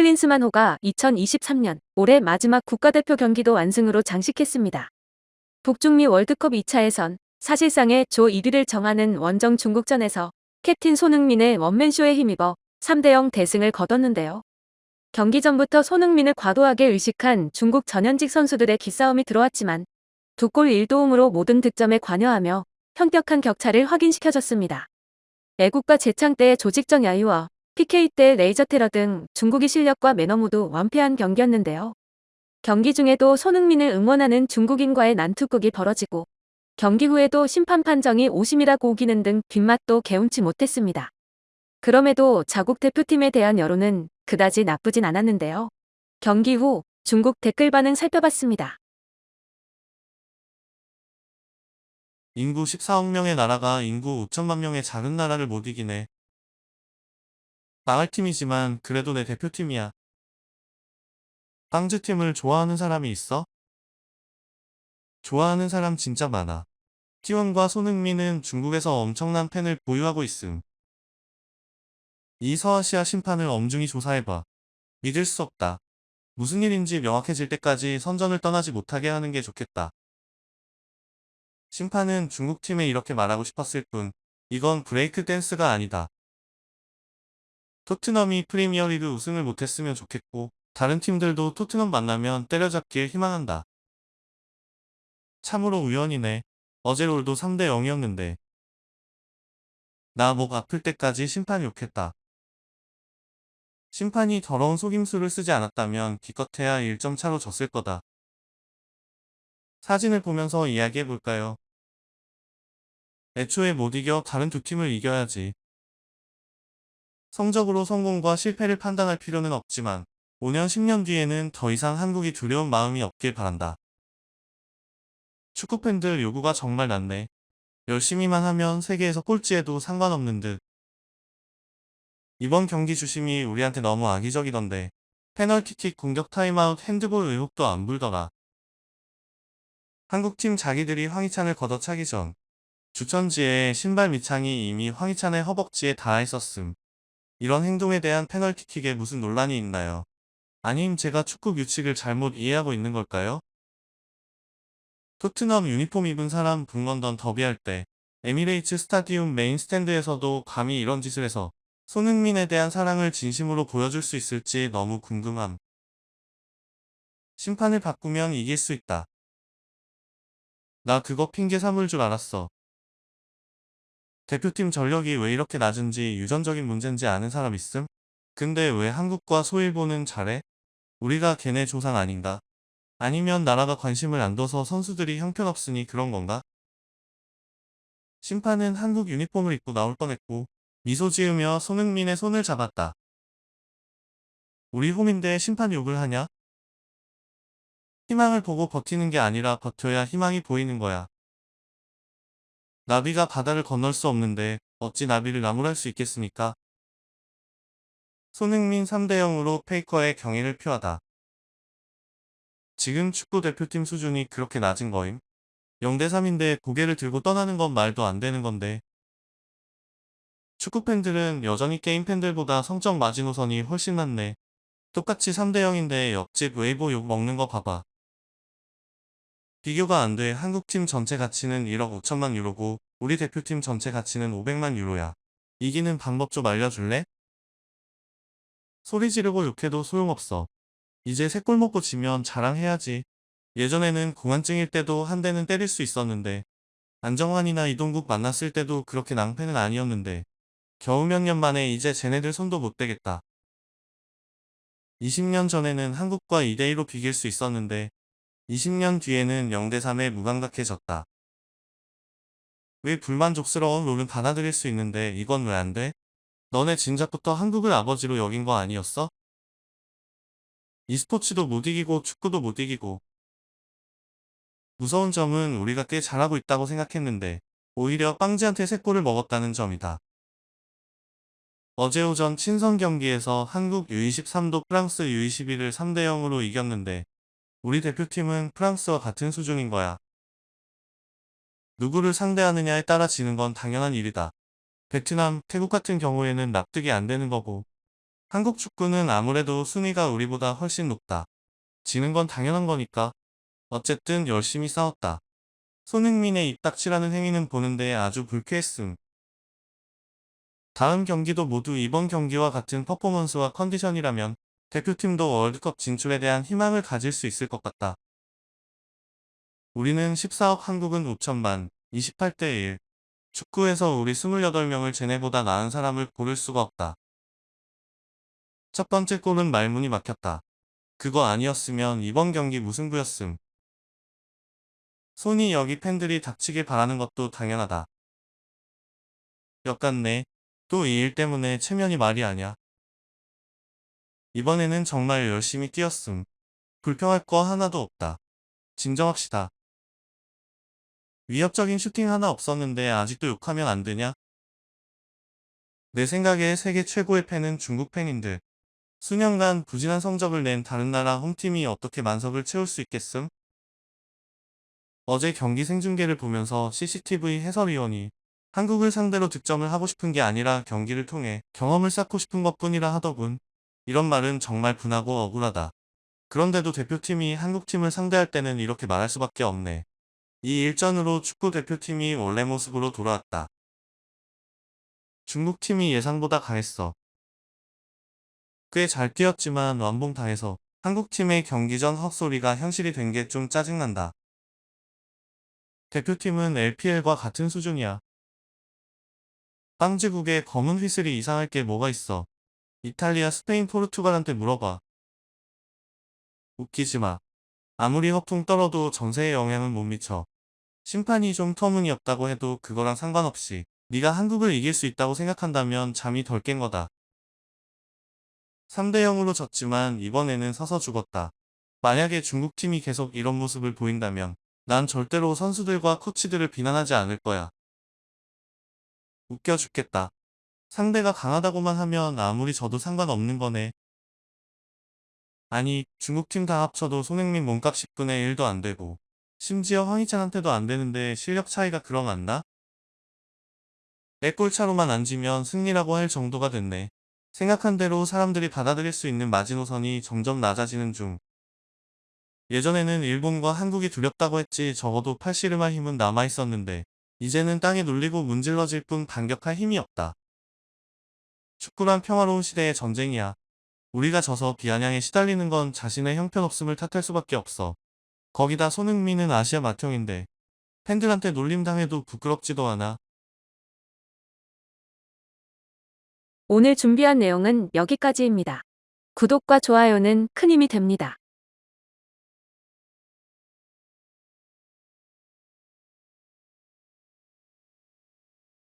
클린스만호가 2023년 올해 마지막 국가대표 경기도 완승으로 장식했습니다. 북중미 월드컵 2차 예선 사실상의 조 1위를 정하는 원정 중국전에서 캡틴 손흥민의 원맨쇼에 힘입어 3대0 대승을 거뒀는데요. 경기 전부터 손흥민을 과도하게 의식한 중국 전현직 선수들의 기싸움이 들어왔지만 2골 1도움으로 모든 득점에 관여하며 현격한 격차를 확인시켜줬습니다. 애국가 재창 때의 조직적 야유와 PK 때의 레이저 테러 등 중국의 실력과 매너 모두 완패한 경기였는데요. 경기 중에도 손흥민을 응원하는 중국인과의 난투극이 벌어지고 경기 후에도 심판 판정이 오심이라고 우기는 등 뒷맛도 개운치 못했습니다. 그럼에도 자국 대표팀에 대한 여론은 그다지 나쁘진 않았는데요. 경기 후 중국 댓글 반응 살펴봤습니다. 인구 14억 명의 나라가 인구 5천만 명의 작은 나라를 못 이기네. 망할 팀이지만 그래도 내 대표팀이야. 빵즈팀을 좋아하는 사람이 있어? 좋아하는 사람 진짜 많아. T1과 손흥민은 중국에서 엄청난 팬을 보유하고 있음. 이 서아시아 심판을 엄중히 조사해봐. 믿을 수 없다. 무슨 일인지 명확해질 때까지 선전을 떠나지 못하게 하는 게 좋겠다. 심판은 중국팀에 이렇게 말하고 싶었을 뿐, 이건 브레이크 댄스가 아니다. 토트넘이 프리미어리그 우승을 못했으면 좋겠고, 다른 팀들도 토트넘 만나면 때려잡길 희망한다. 참으로 우연이네. 어제 롤도 3대0이었는데. 나 목 아플 때까지 심판 욕했다. 심판이 더러운 속임수를 쓰지 않았다면 기껏해야 1점 차로 졌을 거다. 사진을 보면서 이야기해볼까요? 애초에 못 이겨 다른 두 팀을 이겨야지. 성적으로 성공과 실패를 판단할 필요는 없지만 5년 10년 뒤에는 더 이상 한국이 두려운 마음이 없길 바란다. 축구팬들 요구가 정말 낮네. 열심히만 하면 세계에서 꼴찌해도 상관없는 듯. 이번 경기 주심이 우리한테 너무 악의적이던데. 페널티킥 공격 타임아웃 핸드볼 의혹도 안 불더라. 한국팀 자기들이 황희찬을 걷어차기 전 주천지에 신발 밑창이 이미 황희찬의 허벅지에 닿아 있었음. 이런 행동에 대한 페널티킥에 무슨 논란이 있나요? 아님 제가 축구 규칙을 잘못 이해하고 있는 걸까요? 토트넘 유니폼 입은 사람 북런던 더비할 때 에미레이츠 스타디움 메인 스탠드에서도 감히 이런 짓을 해서 손흥민에 대한 사랑을 진심으로 보여줄 수 있을지 너무 궁금함. 심판을 바꾸면 이길 수 있다. 나 그거 핑계 삼을 줄 알았어. 대표팀 전력이 왜 이렇게 낮은지 유전적인 문제인지 아는 사람 있음? 근데 왜 한국과 소일본은 잘해? 우리가 걔네 조상 아닌가? 아니면 나라가 관심을 안 둬서 선수들이 형편없으니 그런 건가? 심판은 한국 유니폼을 입고 나올 뻔했고 미소 지으며 손흥민의 손을 잡았다. 우리 홈인데 심판 욕을 하냐? 희망을 보고 버티는 게 아니라 버텨야 희망이 보이는 거야. 나비가 바다를 건널 수 없는데 어찌 나비를 나무랄 수 있겠습니까? 손흥민 3대0으로 페이커의 경의를 표하다. 지금 축구 대표팀 수준이 그렇게 낮은 거임? 0대3인데 고개를 들고 떠나는 건 말도 안 되는 건데. 축구 팬들은 여전히 게임 팬들보다 성적 마지노선이 훨씬 낮네. 똑같이 3대0인데 옆집 웨이보 욕 먹는 거 봐봐. 비교가 안 돼. 한국팀 전체 가치는 1억 5천만 유로고 우리 대표팀 전체 가치는 500만 유로야. 이기는 방법 좀 알려줄래? 소리 지르고 욕해도 소용없어. 이제 3골 먹고 지면 자랑해야지. 예전에는 공안증일 때도 한 대는 때릴 수 있었는데 안정환이나 이동국 만났을 때도 그렇게 낭패는 아니었는데 겨우 몇 년 만에 이제 쟤네들 손도 못 대겠다. 20년 전에는 한국과 2대2로 비길 수 있었는데 20년 뒤에는 0대3에 무감각해졌다. 왜 불만족스러운 롤은 받아들일 수 있는데 이건 왜 안 돼? 너네 진작부터 한국을 아버지로 여긴 거 아니었어? e스포츠도 못 이기고 축구도 못 이기고. 무서운 점은 우리가 꽤 잘하고 있다고 생각했는데 오히려 빵지한테 3골을 먹었다는 점이다. 어제 오전 친선 경기에서 한국 U23도 프랑스 U21을 3대0으로 이겼는데 우리 대표팀은 프랑스와 같은 수준인 거야. 누구를 상대하느냐에 따라 지는 건 당연한 일이다. 베트남, 태국 같은 경우에는 납득이 안 되는 거고 한국 축구는 아무래도 순위가 우리보다 훨씬 높다. 지는 건 당연한 거니까. 어쨌든 열심히 싸웠다. 손흥민의 입닥치라는 행위는 보는데 아주 불쾌했음. 다음 경기도 모두 이번 경기와 같은 퍼포먼스와 컨디션이라면 대표팀도 월드컵 진출에 대한 희망을 가질 수 있을 것 같다. 우리는 14억, 한국은 5천만, 28대 1. 축구에서 우리 28명을 쟤네보다 나은 사람을 고를 수가 없다. 첫 번째 골은 말문이 막혔다. 그거 아니었으면 이번 경기 무승부였음. 손이 여기 팬들이 닥치길 바라는 것도 당연하다. 역같네. 또 이 일 때문에 체면이 말이 아냐. 이번에는 정말 열심히 뛰었음. 불평할 거 하나도 없다. 진정합시다. 위협적인 슈팅 하나 없었는데 아직도 욕하면 안 되냐? 내 생각에 세계 최고의 팬은 중국 팬인들. 수년간 부진한 성적을 낸 다른 나라 홈팀이 어떻게 만석을 채울 수 있겠음? 어제 경기 생중계를 보면서 CCTV 해설위원이 한국을 상대로 득점을 하고 싶은 게 아니라 경기를 통해 경험을 쌓고 싶은 것뿐이라 하더군. 이런 말은 정말 분하고 억울하다. 그런데도 대표팀이 한국팀을 상대할 때는 이렇게 말할 수밖에 없네. 이 일전으로 축구 대표팀이 원래 모습으로 돌아왔다. 중국팀이 예상보다 강했어. 꽤 잘 뛰었지만 완봉당해서 한국팀의 경기 전 헛소리가 현실이 된 게 좀 짜증난다. 대표팀은 LPL과 같은 수준이야. 빵지국에 검은 휘슬이 이상할 게 뭐가 있어. 이탈리아, 스페인, 포르투갈한테 물어봐. 웃기지 마. 아무리 허풍 떨어도 전세에 영향은 못 미쳐. 심판이 좀 터무니없다고 해도 그거랑 상관없이 네가 한국을 이길 수 있다고 생각한다면 잠이 덜 깬 거다. 3대 0으로 졌지만 이번에는 서서 죽었다. 만약에 중국팀이 계속 이런 모습을 보인다면 난 절대로 선수들과 코치들을 비난하지 않을 거야. 웃겨 죽겠다. 상대가 강하다고만 하면 아무리 져도 상관없는 거네. 아니, 중국팀 다 합쳐도 손흥민 몸값 10분의 1도 안 되고 심지어 황희찬한테도 안 되는데 실력 차이가 그럼 안 나? 내 골차로만 안 지면 승리라고 할 정도가 됐네. 생각한 대로 사람들이 받아들일 수 있는 마지노선이 점점 낮아지는 중. 예전에는 일본과 한국이 두렵다고 했지 적어도 팔씨름할 힘은 남아있었는데 이제는 땅에 눌리고 문질러질 뿐 반격할 힘이 없다. 축구란 평화로운 시대의 전쟁이야. 우리가 져서 비아냥에 시달리는 건 자신의 형편없음을 탓할 수밖에 없어. 거기다 손흥민은 아시아 맏형인데 팬들한테 놀림당해도 부끄럽지도 않아. 오늘 준비한 내용은 여기까지입니다. 구독과 좋아요는 큰 힘이 됩니다.